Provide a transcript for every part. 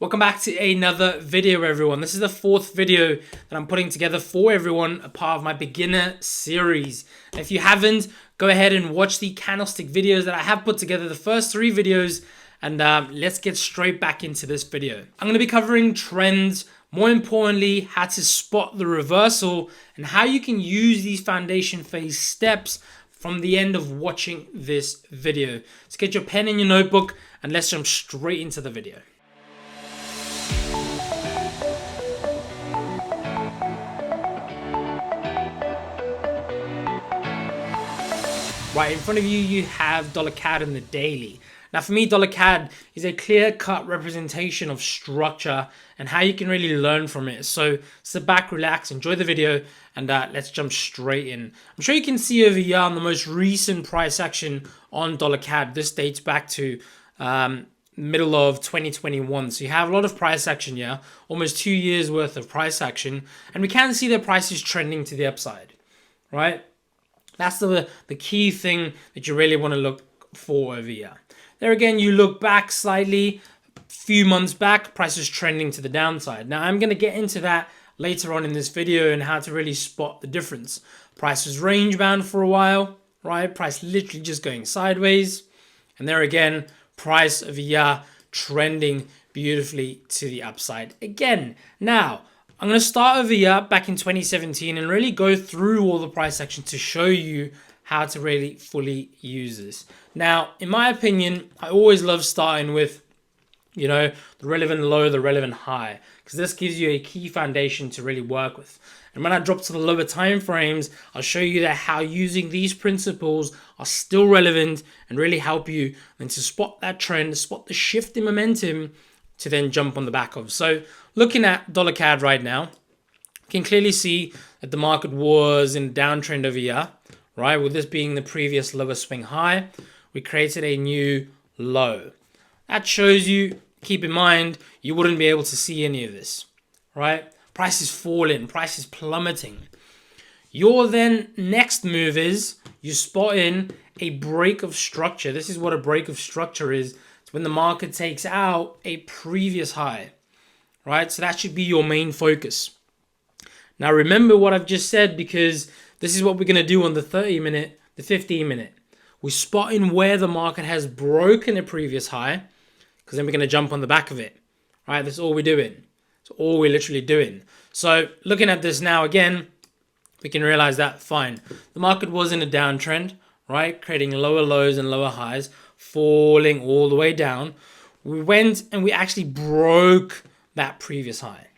Welcome back to another video, everyone. This is the fourth video that I'm putting together for everyone, a part of my beginner series. And if you haven't, go ahead and watch the candlestick videos that I have put together, the first three videos, and let's get straight back into this video. I'm going to be covering trends, more importantly, how to spot the reversal, and how you can use these foundation phase steps from the end of watching this video. So get your pen and your notebook, and let's jump straight into the video. Right in front of you, you have dollar CAD in the daily. Now for me, dollar CAD is a clear-cut representation of structure and how you can really learn from it. So sit back, relax, enjoy the video, and let's jump straight in. I'm sure you can see over here on the most recent price action on dollar CAD. This dates back to middle of 2021. So you have a lot of price action here, almost 2 years worth of price action, and we can see the price is trending to the upside, right? That's the key thing that you really want to look for over here. There again, you look back slightly, a few months back, price is trending to the downside. Now, I'm going to get into that later on in this video and how to really spot the difference. Price was range bound for a while, right? Price literally just going sideways. And there again, price over here trending beautifully to the upside again. Now, I'm going to start over here back in 2017 and really go through all the price action to show you how to really fully use this. Now, in my opinion, I always love starting with, the relevant low, the relevant high, because this gives you a key foundation to really work with. And when I drop to the lower time frames, I'll show you that how using these principles are still relevant and really help you and to spot that trend, spot the shift in momentum to then jump on the back of. So looking at dollar CAD right now, you can clearly see that the market was in a downtrend over here, right? With this being the previous lower swing high, we created a new low. That shows you, keep in mind, you wouldn't be able to see any of this, right? Price is falling, price is plummeting. Your then next move is you spot in a break of structure. This is what a break of structure is. It's when the market takes out a previous high, right? So that should be your main focus. Now remember what I've just said, because this is what we're going to do on the 30-minute, the 15-minute. We're spotting where the market has broken a previous high, because then we're going to jump on the back of it, right? That's all we're doing. That's all we're literally doing. So looking at this now again, we can realize that, fine, the market was in a downtrend, right? Creating lower lows and lower highs, falling all the way down. We went and we actually broke that previous high.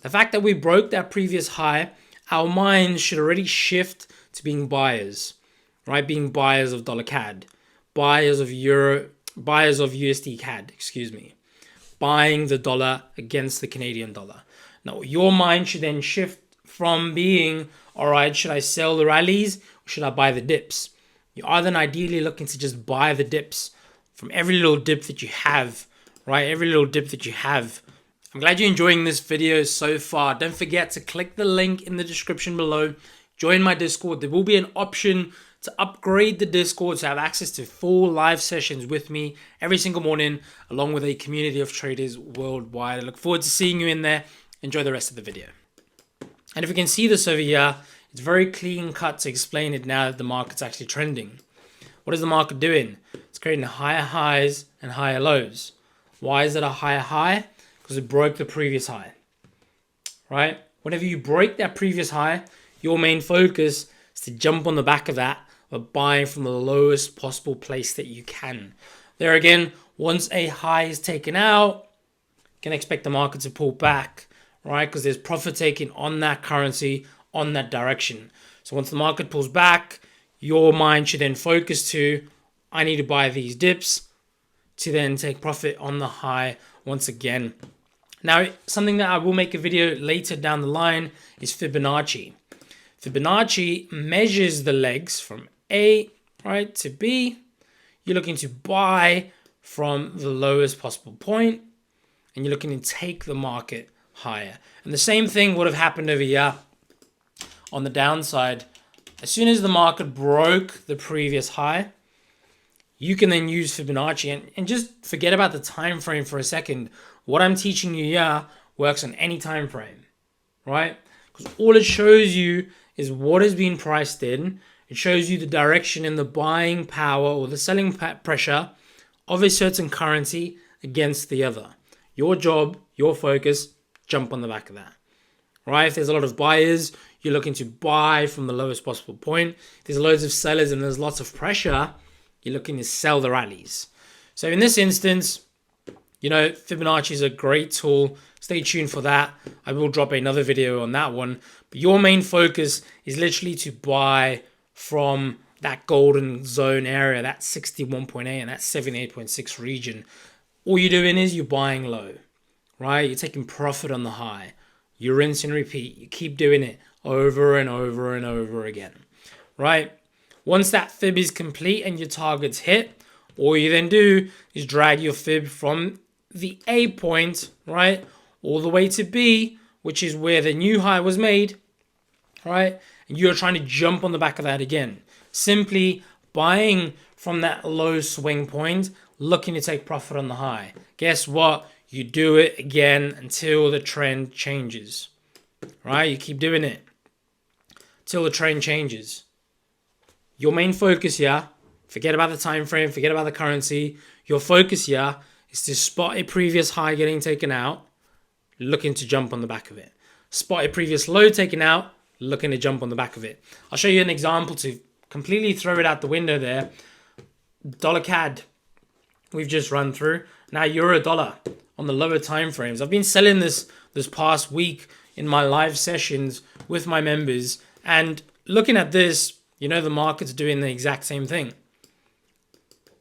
The fact that we broke that previous high, our minds should already shift to being buyers, right? Being buyers of dollar CAD, buyers of euro, buyers of USD CAD, buying the dollar against the Canadian dollar. Now, your mind should then shift from being, all right, should I sell the rallies or should I buy the dips? You are then ideally looking to just buy the dips from every little dip that you have, right? Every little dip that you have. I'm glad you're enjoying this video so far. Don't forget to click the link in the description below. Join my Discord. There will be an option to upgrade the Discord to have access to full live sessions with me every single morning, along with a community of traders worldwide. I look forward to seeing you in there. Enjoy the rest of the video. And if you can see this over here, it's very clean cut to explain it now that the market's actually trending. What is the market doing? It's creating higher highs and higher lows. Why is it a higher high? Because it broke the previous high, right? Whenever you break that previous high, your main focus is to jump on the back of that, but buying from the lowest possible place that you can. There again, once a high is taken out, you can expect the market to pull back, right? Because there's profit taking on that currency, on that direction. So once the market pulls back, your mind should then focus to, I need to buy these dips to then take profit on the high once again. Now, something that I will make a video later down the line is Fibonacci. Fibonacci measures the legs from A, right, to B. You're looking to buy from the lowest possible point, and you're looking to take the market higher. And the same thing would have happened over here on the downside. As soon as the market broke the previous high, you can then use Fibonacci and just forget about the time frame for a second. What I'm teaching you here works on any time frame, right? Because all it shows you is what has been priced in. It shows you the direction in the buying power or the selling pressure of a certain currency against the other. Your job, your focus, jump on the back of that, right? If there's a lot of buyers, you're looking to buy from the lowest possible point. If there's loads of sellers and there's lots of pressure, you're looking to sell the rallies. So in this instance, Fibonacci is a great tool. Stay tuned for that. I will drop another video on that one. But your main focus is literally to buy from that golden zone area, that 61.8 and that 78.6 region. All you're doing is you're buying low, right? You're taking profit on the high. You rinse and repeat. You keep doing it over and over and over again, right? Once that fib is complete and your target's hit, all you then do is drag your fib from the A point, right, all the way to B, which is where the new high was made, right? And you're trying to jump on the back of that again. Simply buying from that low swing point, looking to take profit on the high. Guess what? You do it again until the trend changes, right? You keep doing it till the trend changes. Your main focus here, forget about the time frame, forget about the currency. Your focus here is to spot a previous high getting taken out, looking to jump on the back of it. Spot a previous low taken out, looking to jump on the back of it. I'll show you an example to completely throw it out the window there. Dollar CAD, we've just run through. Now euro dollar on the lower time frames. I've been selling this past week in my live sessions with my members, and looking at this, the market's doing the exact same thing.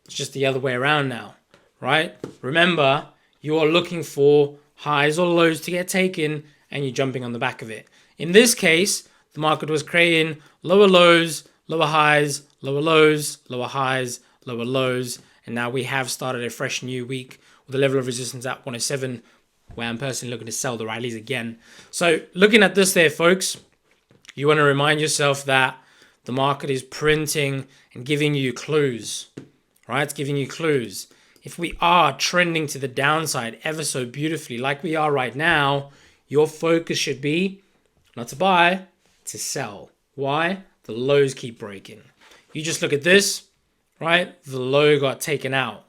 It's just the other way around now, right? Remember, you are looking for highs or lows to get taken, and you're jumping on the back of it. In this case, the market was creating lower lows, lower highs, lower lows, lower highs, lower lows, and now we have started a fresh new week with a level of resistance at 107, where I'm personally looking to sell the rallies again. So looking at this there, folks, you want to remind yourself that the market is printing and giving you clues, right? It's giving you clues. If we are trending to the downside ever so beautifully, like we are right now, your focus should be not to buy, to sell. Why? The lows keep breaking. You just look at this, right? The low got taken out.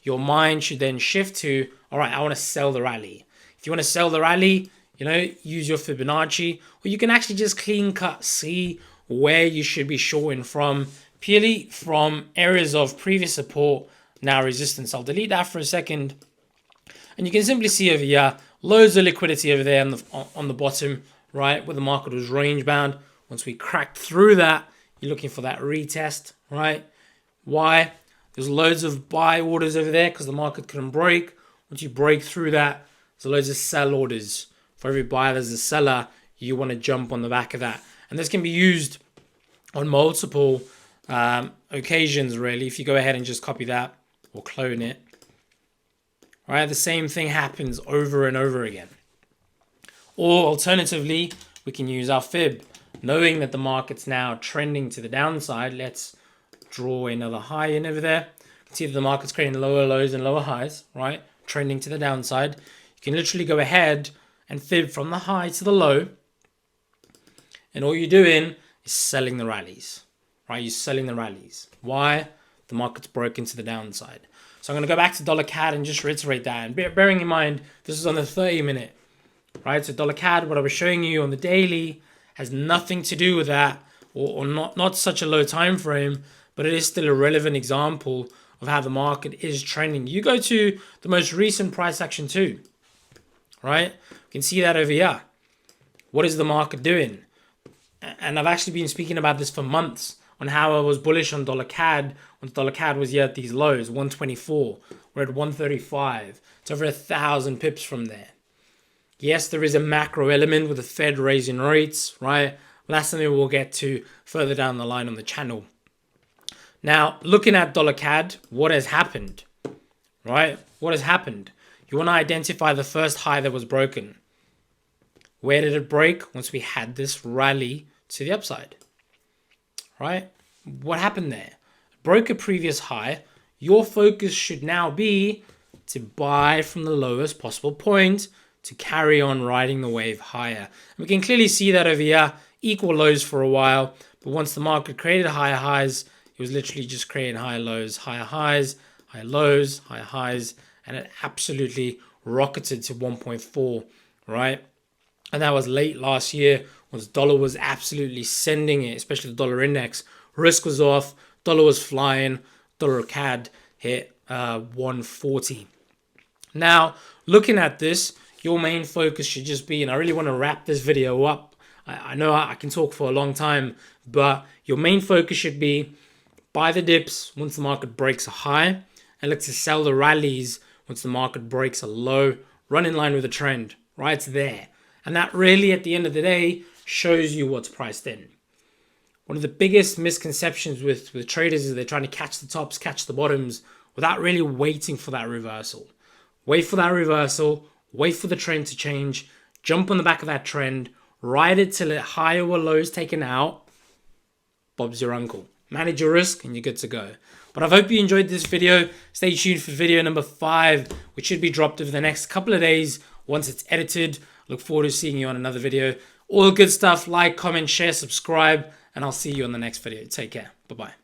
Your mind should then shift to, all right, I want to sell the rally. If you want to sell the rally, use your Fibonacci, or you can actually just clean cut, see where you should be shorting from, purely from areas of previous support, now resistance. I'll delete that for a second. And you can simply see over here, loads of liquidity over there on the bottom, right, where the market was range bound. Once we cracked through that, you're looking for that retest, right? Why? There's loads of buy orders over there because the market couldn't break. Once you break through that, there's loads of sell orders. For every buyer, there's a seller. You want to jump on the back of that. And this can be used on multiple occasions, really. If you go ahead and just copy that or clone it, all right, the same thing happens over and over again. Or alternatively, we can use our fib. Knowing that the market's now trending to the downside, let's draw another high in over there. You can see that the market's creating lower lows and lower highs, right? Trending to the downside. You can literally go ahead and fib from the high to the low. And all you're doing is selling the rallies, right? You're selling the rallies. Why? The market's broken to the downside. So I'm going to go back to dollar CAD and just reiterate that. And bearing in mind, this is on the 30-minute, right? So dollar CAD, what I was showing you on the daily, has nothing to do with that, or not such a low time frame, but it is still a relevant example of how the market is trending. You go to the most recent price action too, right? You can see that over here. What is the market doing? And I've actually been speaking about this for months on how I was bullish on dollar CAD when dollar CAD was here at these lows, 124. We're at 135. It's over 1,000 pips from there. Yes, there is a macro element with the Fed raising rates, right? Well, that's something we'll get to further down the line on the channel. Now, looking at dollar CAD, what has happened, right? What has happened? You want to identify the first high that was broken. Where did it break? Once we had this rally to the upside, right? What happened there? It broke a previous high, your focus should now be to buy from the lowest possible point to carry on riding the wave higher. And we can clearly see that over here, equal lows for a while, but once the market created higher highs, it was literally just creating higher lows, higher highs, higher lows, higher highs, and it absolutely rocketed to 1.4, right? And that was late last year when the dollar was absolutely sending it, especially the dollar index. Risk was off, dollar was flying, dollar CAD hit 140. Now, looking at this, your main focus should just be, and I really want to wrap this video up. I know I can talk for a long time, but your main focus should be buy the dips once the market breaks a high, and look to sell the rallies once the market breaks a low. Run in line with the trend, right? It's there. And that really, at the end of the day, shows you what's priced in. One of the biggest misconceptions with traders is they're trying to catch the tops, catch the bottoms, without really waiting for that reversal. Wait for that reversal, wait for the trend to change, jump on the back of that trend, ride it till it higher or low is taken out. Bob's your uncle. Manage your risk and you're good to go. But I hope you enjoyed this video. Stay tuned for video number 5, which should be dropped over the next couple of days once it's edited. Look forward to seeing you on another video. All good stuff. Like, comment, share, subscribe, and I'll see you on the next video. Take care. Bye-bye.